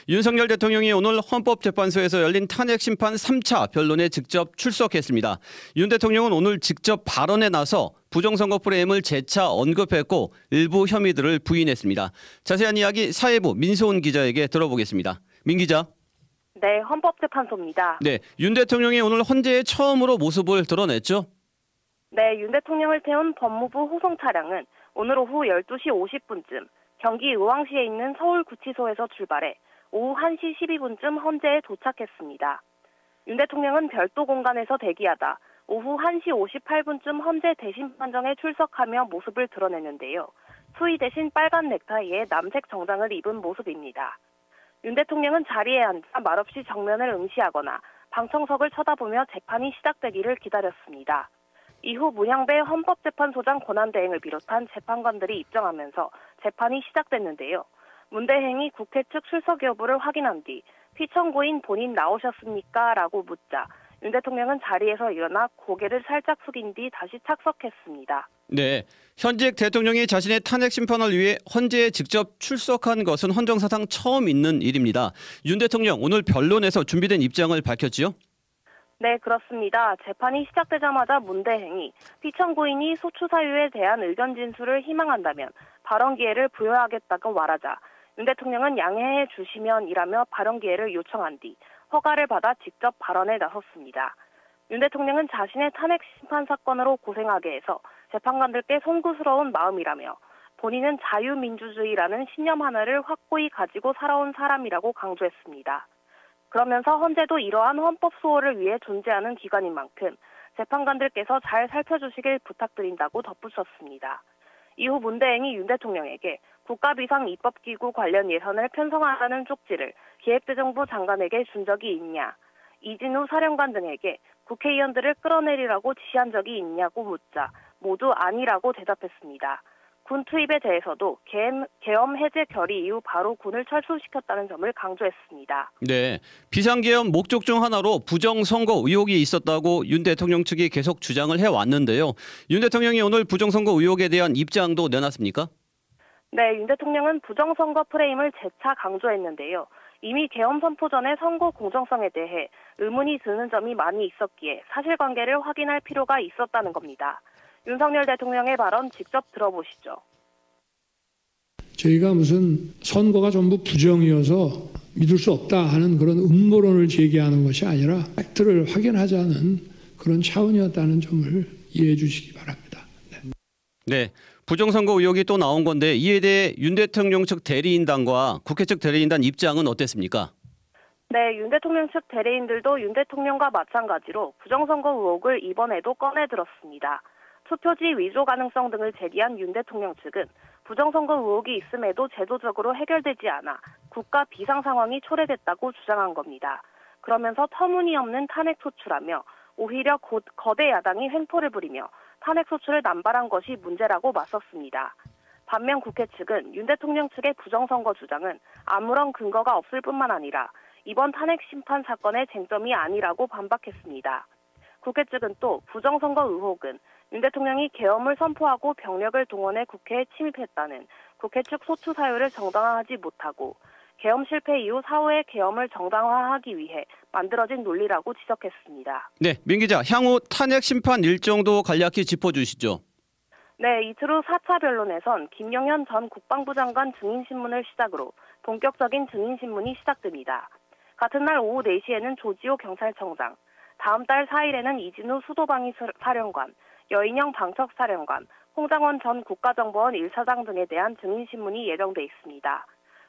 윤석열 대통령이 오늘 헌법재판소에서 열린 탄핵심판 3차 변론에 직접 출석했습니다. 윤 대통령은 오늘 직접 발언에 나서 부정선거 프레임을 재차 언급했고 일부 혐의들을 부인했습니다. 자세한 이야기 사회부 민소은 기자에게 들어보겠습니다. 민 기자. 네, 헌법재판소입니다. 네, 윤 대통령이 오늘 헌재에 처음으로 모습을 드러냈죠? 네, 윤 대통령을 태운 법무부 호송 차량은 오늘 오후 12시 50분쯤 경기 의왕시에 있는 서울구치소에서 출발해 오후 1시 12분쯤 헌재에 도착했습니다. 윤 대통령은 별도 공간에서 대기하다 오후 1시 58분쯤 헌재 대신 판정에 출석하며 모습을 드러냈는데요. 수의 대신 빨간 넥타이에 남색 정장을 입은 모습입니다. 윤 대통령은 자리에 앉아 말없이 정면을 응시하거나 방청석을 쳐다보며 재판이 시작되기를 기다렸습니다. 이후 문향배 헌법재판소장 권한대행을 비롯한 재판관들이 입장하면서 재판이 시작됐는데요. 문 대행이 국회 측 출석 여부를 확인한 뒤 피청구인 본인 나오셨습니까? 라고 묻자 윤 대통령은 자리에서 일어나 고개를 살짝 숙인 뒤 다시 착석했습니다. 네, 현직 대통령이 자신의 탄핵 심판을 위해 헌재에 직접 출석한 것은 헌정사상 처음 있는 일입니다. 윤 대통령 오늘 변론에서 준비된 입장을 밝혔지요? 네, 그렇습니다. 재판이 시작되자마자 문 대행이 피청구인이 소추 사유에 대한 의견 진술을 희망한다면 발언 기회를 부여하겠다고 말하자 윤 대통령은 양해해 주시면이라며 발언 기회를 요청한 뒤 허가를 받아 직접 발언에 나섰습니다. 윤 대통령은 자신의 탄핵 심판 사건으로 고생하게 해서 재판관들께 송구스러운 마음이라며 본인은 자유민주주의라는 신념 하나를 확고히 가지고 살아온 사람이라고 강조했습니다. 그러면서 헌재도 이러한 헌법 수호를 위해 존재하는 기관인 만큼 재판관들께서 잘 살펴주시길 부탁드린다고 덧붙였습니다. 이후 문 대행이 윤 대통령에게 국가비상입법기구 관련 예산을 편성하라는 쪽지를 기획재정부 장관에게 준 적이 있냐, 이진우 사령관 등에게 국회의원들을 끌어내리라고 지시한 적이 있냐고 묻자 모두 아니라고 대답했습니다. 군 투입에 대해서도 계엄 해제 결의 이후 바로 군을 철수시켰다는 점을 강조했습니다. 네, 비상계엄 목적 중 하나로 부정선거 의혹이 있었다고 윤 대통령 측이 계속 주장을 해왔는데요. 윤 대통령이 오늘 부정선거 의혹에 대한 입장도 내놨습니까? 네, 윤 대통령은 부정선거 프레임을 재차 강조했는데요. 이미 계엄 선포 전에 선거 공정성에 대해 의문이 드는 점이 많이 있었기에 사실관계를 확인할 필요가 있었다는 겁니다. 윤석열 대통령의 발언 직접 들어보시죠. 저희가 무슨 선거가 전부 부정이어서 믿을 수 없다 하는 그런 음모론을 제기하는 것이 아니라 팩트를 확인하자는 그런 차원이었다는 점을 이해해 주시기 바랍니다. 네, 부정선거 의혹이 또 나온 건데 이에 대해 윤 대통령 측 대리인단과 국회 측 대리인단 입장은 어땠습니까? 네, 윤 대통령 측 대리인들도 윤 대통령과 마찬가지로 부정선거 의혹을 이번에도 꺼내들었습니다. 투표지 위조 가능성 등을 제기한 윤 대통령 측은 부정선거 의혹이 있음에도 제도적으로 해결되지 않아 국가 비상 상황이 초래됐다고 주장한 겁니다. 그러면서 터무니없는 탄핵 소추라며 오히려 거대 야당이 횡포를 부리며 탄핵 소추를 남발한 것이 문제라고 맞섰습니다. 반면 국회 측은 윤 대통령 측의 부정선거 주장은 아무런 근거가 없을 뿐만 아니라 이번 탄핵 심판 사건의 쟁점이 아니라고 반박했습니다. 국회 측은 또 부정선거 의혹은 윤 대통령이 계엄을 선포하고 병력을 동원해 국회에 침입했다는 국회 측 소추 사유를 정당화하지 못하고 계엄 실패 이후 사후에 계엄을 정당화하기 위해 만들어진 논리라고 지적했습니다. 네, 민 기자, 향후 탄핵 심판 일정도 간략히 짚어주시죠. 네, 이틀 후 4차 변론에선 김영현 전 국방부 장관 증인신문을 시작으로 본격적인 증인신문이 시작됩니다. 같은 날 오후 4시에는 조지호 경찰청장, 다음 달 4일에는 이진우 수도방위사령관, 여인영 방첩사령관, 홍장원 전 국가정보원 1차장 등에 대한 증인신문이 예정돼 있습니다.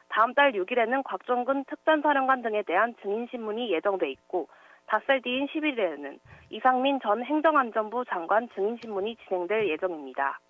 다음 달 6일에는 곽종근 특전사령관 등에 대한 증인신문이 예정돼 있고 닷새 뒤인 11일에는 이상민 전 행정안전부 장관 증인신문이 진행될 예정입니다.